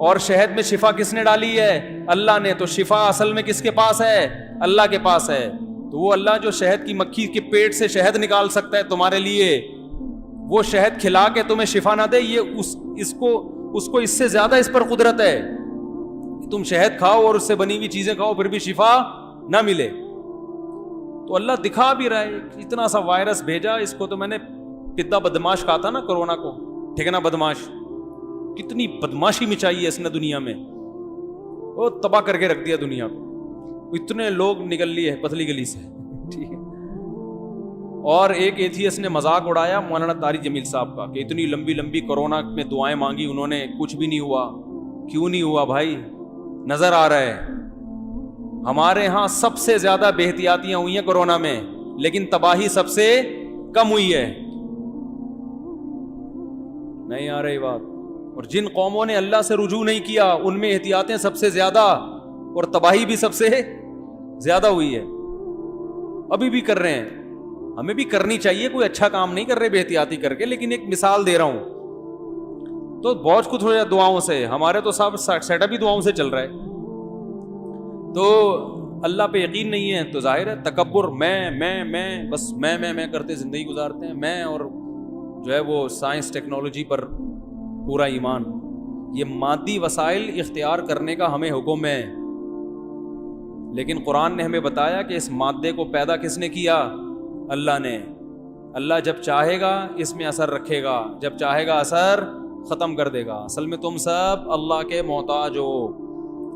اور شہد میں شفا کس نے ڈالی ہے؟ اللہ نے. تو شفا اصل میں کس کے پاس ہے؟ اللہ کے پاس ہے. تو وہ اللہ جو شہد کی مکھی کے پیٹ سے شہد نکال سکتا ہے تمہارے لیے, وہ شہد کھلا کے تمہیں شفا نہ دے, یہ اس کو اس سے زیادہ اس پر قدرت ہے. تم شہد کھاؤ اور اس سے بنی ہوئی چیزیں کھاؤ پھر بھی شفا نہ ملے. تو اللہ دکھا بھی رہا ہے. اتنا سا وائرس بھیجا, اس کو تو میں نے کتنا بدماش کہا تھا نا کرونا کو, ٹھیک ہے نا, بدماش. کتنی بدماشی مچائی ہے اس نے دنیا میں, وہ تباہ کر کے رکھ دیا دنیا کو. اتنے لوگ نکل لیے پتلی گلی سے, ٹھیک ہے. اور ایک ایتھیسٹ نے مذاق اڑایا مولانا طارق جمیل صاحب کا کہ اتنی لمبی لمبی کورونا میں دعائیں مانگی انہوں نے, کچھ بھی نہیں ہوا. کیوں نہیں ہوا بھائی؟ نظر آ رہا ہے ہمارے ہاں سب سے زیادہ بے احتیاطیاں ہوئی ہیں کورونا میں, لیکن تباہی سب سے کم ہوئی ہے. نہیں آ رہی بات. اور جن قوموں نے اللہ سے رجوع نہیں کیا ان میں احتیاطیں سب سے زیادہ اور تباہی بھی سب سے زیادہ ہوئی ہے. ابھی بھی کر رہے ہیں, ہمیں بھی کرنی چاہیے, کوئی اچھا کام نہیں کر رہے بے احتیاطی کر کے, لیکن ایک مثال دے رہا ہوں. تو بہت کچھ ہو جائے دعاؤں سے, ہمارے تو سب سیٹ اپ ہی دعاؤں سے چل رہا ہے. تو اللہ پہ یقین نہیں ہے تو ظاہر ہے تکبر, میں بس میں کرتے زندگی گزارتے ہیں. میں اور جو ہے وہ سائنس ٹیکنالوجی پر پورا ایمان. یہ مادی وسائل اختیار کرنے کا ہمیں حکم ہے, لیکن قرآن نے ہمیں بتایا کہ اس مادے کو پیدا کس نے کیا؟ اللہ نے. اللہ جب چاہے گا اس میں اثر رکھے گا, جب چاہے گا اثر ختم کر دے گا. اصل میں تم سب اللہ کے محتاج ہو.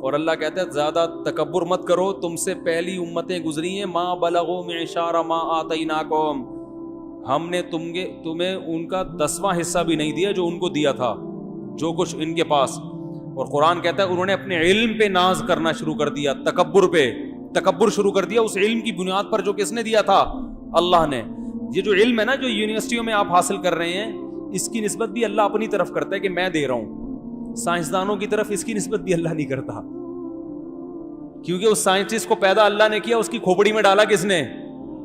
اور اللہ کہتا ہے زیادہ تکبر مت کرو, تم سے پہلی امتیں گزری ہیں, ما بلغوا معشار ما آتیناکم, ہم نے تمہیں ان کا 10واں حصہ بھی نہیں دیا جو ان کو دیا تھا, جو کچھ ان کے پاس. اور قرآن کہتا ہے انہوں نے اپنے علم پہ ناز کرنا شروع کر دیا, تکبر شروع کر دیا اس علم کی بنیاد پر جو کس نے دیا تھا؟ اللہ نے. یہ جو علم ہے نا جو یونیورسٹیوں میں آپ حاصل کر رہے ہیں, اس کی نسبت بھی اللہ اپنی طرف کرتا ہے کہ میں دے رہا ہوں. سائنسدانوں کی طرف اس کی نسبت بھی اللہ نہیں کرتا, کیونکہ اس سائنٹسٹ کو پیدا اللہ نے کیا, اس کی کھوپڑی میں ڈالا کس نے؟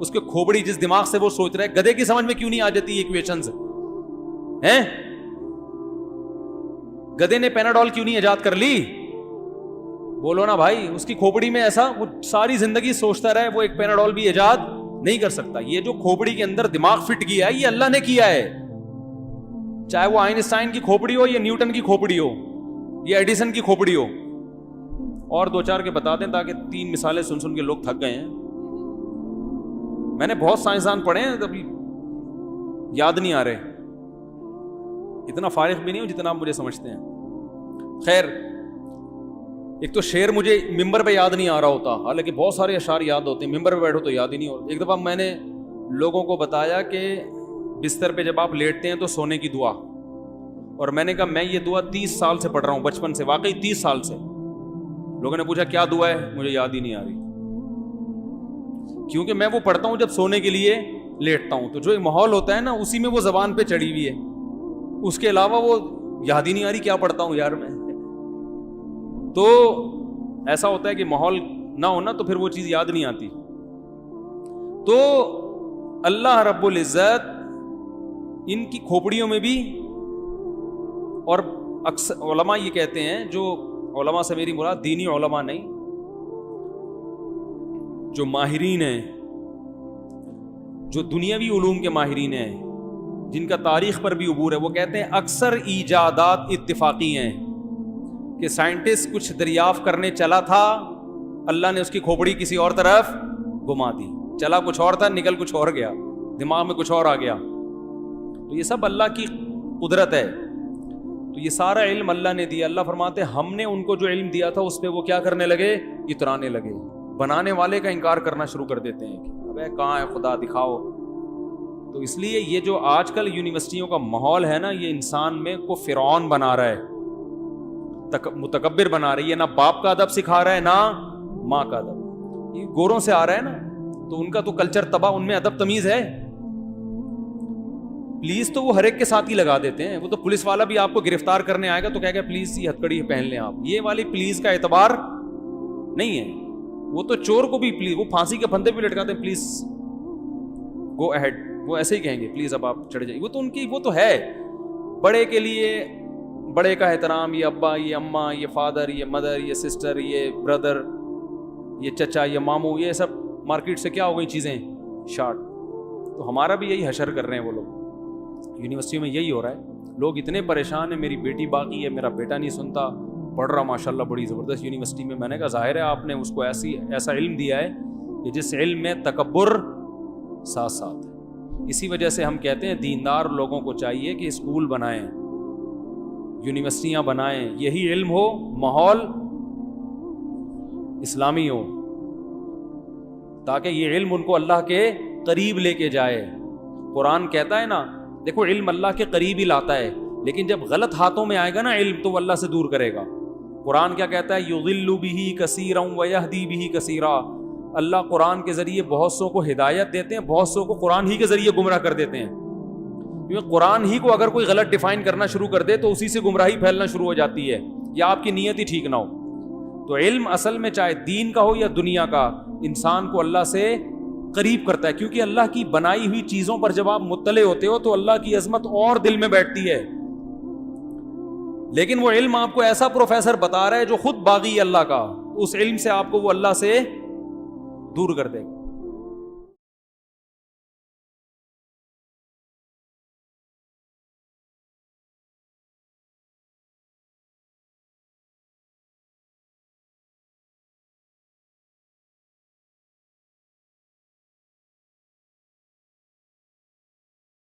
اس کے کھوپڑی جس دماغ سے وہ سوچ رہا ہے. گدھے کی سمجھ میں کیوں نہیں آ جاتی یہ ایکویشنز ہیں؟ گدھے نے پیناڈول کیوں نہیں ایجاد کر لی؟ بولو نا بھائی. اس کی کھوپڑی میں ایسا, وہ ساری زندگی سوچتا رہے, وہ ایک پیناڈول بھی ایجاد نہیں کر سکتا. یہ جو کھوپڑی کے اندر دماغ فٹ کیا ہے یہ اللہ نے کیا ہے, چاہے وہ آئنسٹائن کی کھوپڑی ہو یا نیوٹن کی کھوپڑی ہو یا ایڈیسن کی کھوپڑی ہو. اور 2-4 کے بتا دیں تاکہ 3 مثالیں سن کے لوگ تھک گئے ہیں. میں نے بہت سائنسدان پڑھے ہیں, ابھی یاد نہیں آ رہے, اتنا فارغ بھی نہیں ہوں جتنا آپ مجھے سمجھتے ہیں. خیر, ایک تو شعر مجھے ممبر پہ یاد نہیں آ رہا ہوتا, حالانکہ بہت سارے اشعار یاد ہوتے ہیں, ممبر پہ بیٹھو تو یاد ہی نہیں ہوتا. ایک دفعہ میں نے لوگوں کو بتایا کہ بستر پہ جب آپ لیٹتے ہیں تو سونے کی دعا, اور میں نے کہا میں یہ دعا 30 سال سے پڑھ رہا ہوں, بچپن سے, واقعی 30 سال سے. لوگوں نے پوچھا کیا دعا ہے, مجھے یاد ہی نہیں آ رہی, کیونکہ میں وہ پڑھتا ہوں جب سونے کے لیے لیٹتا ہوں. تو جو ماحول ہوتا ہے نا اسی میں وہ زبان پہ چڑھی ہوئی ہے, اس کے علاوہ وہ یاد ہی نہیں آ رہی کیا پڑھتا ہوں یار میں. تو ایسا ہوتا ہے کہ ماحول نہ ہونا تو پھر وہ چیز یاد نہیں آتی. تو اللہ رب العزت ان کی کھوپڑیوں میں بھی, اور اکثر علماء یہ کہتے ہیں, جو علماء سے میری مراد دینی علماء نہیں, جو ماہرین ہیں, جو دنیاوی علوم کے ماہرین ہیں, جن کا تاریخ پر بھی عبور ہے, وہ کہتے ہیں اکثر ایجادات اتفاقی ہیں کہ سائنٹسٹ کچھ دریافت کرنے چلا تھا, اللہ نے اس کی کھوپڑی کسی اور طرف گھما دی, چلا کچھ اور تھا نکل کچھ اور گیا, دماغ میں کچھ اور آ گیا. تو یہ سب اللہ کی قدرت ہے. تو یہ سارا علم اللہ نے دیا. اللہ فرماتے ہم نے ان کو جو علم دیا تھا اس پہ وہ کیا کرنے لگے, اترانے لگے. بنانے والے کا انکار کرنا شروع کر دیتے ہیں کہ ابے کہاں ہے خدا, دکھاؤ. تو اس لیے یہ جو آج کل یونیورسٹیوں کا ماحول ہے نا, یہ انسان میں کو فرعون بنا رہا ہے, متکبر بنا رہی ہے. نہ باپ کا ادب سکھا رہا ہے نہ ماں کا ادب. یہ گوروں سے آ رہا ہے نا, تو ان کا تو کلچر تباہ, ان میں ادب تمیز ہے. پلیز تو وہ ہر ایک کے ساتھ ہی لگا دیتے ہیں. وہ تو پولیس والا بھی آپ کو گرفتار کرنے آئے گا تو کہے گا پلیز یہ ہتھکڑی پہن لیں آپ. یہ والی پلیز کا اعتبار نہیں ہے. وہ تو چور کو بھی پلیز, وہ پھانسی کے پھندے بھی لٹکاتے ہیں, پلیز گو اہیڈ, وہ ایسے ہی کہیں گے پلیز اب آپ چڑھ جائیے. وہ تو ان کی وہ تو ہے, بڑے کے لیے بڑے کا احترام، یہ ابا، یہ اماں، یہ فادر، یہ مدر، یہ سسٹر، یہ بردر، یہ چچا، یہ ماموں، یہ سب مارکیٹ سے کیا ہو گئی چیزیں شارٹ. تو ہمارا بھی یہی حشر کر رہے ہیں وہ لوگ. یونیورسٹی میں یہی ہو رہا ہے، لوگ اتنے پریشان ہیں، میری بیٹی باقی ہے، میرا بیٹا نہیں سنتا، پڑھ رہا ماشاءاللہ بڑی زبردست یونیورسٹی میں. میں نے کہا ظاہر ہے آپ نے اس کو ایسا علم دیا ہے کہ جس علم میں تکبر ساتھ ساتھ ہے. اسی وجہ سے ہم کہتے ہیں دیندار لوگوں کو چاہیے کہ اسکول بنائیں، یونیورسٹیاں بنائیں، یہی علم ہو، ماحول اسلامی ہو، تاکہ یہ علم ان کو اللہ کے قریب لے کے جائے. قرآن کہتا ہے نا، دیکھو علم اللہ کے قریب ہی لاتا ہے، لیکن جب غلط ہاتھوں میں آئے گا نا علم تو وہ اللہ سے دور کرے گا. قرآن کیا کہتا ہے؟ یضل بہ کثیرا ویہدی بہ کثیرا. اللہ قرآن کے ذریعے بہت سو کو ہدایت دیتے ہیں، بہت سو کو قرآن ہی کے ذریعے گمراہ کر دیتے ہیں. کیونکہ قرآن ہی کو اگر کوئی غلط ڈیفائن کرنا شروع کر دے تو اسی سے گمراہی پھیلنا شروع ہو جاتی ہے، یا آپ کی نیت ہی ٹھیک نہ ہو. تو علم اصل میں چاہے دین کا ہو یا دنیا کا، انسان کو اللہ سے قریب کرتا ہے. کیونکہ اللہ کی بنائی ہوئی چیزوں پر جب آپ مطلع ہوتے ہو تو اللہ کی عظمت اور دل میں بیٹھتی ہے. لیکن وہ علم آپ کو ایسا پروفیسر بتا رہا ہے جو خود باغی ہے اللہ کا، اس علم سے آپ کو وہ اللہ سے دور کر دے گا.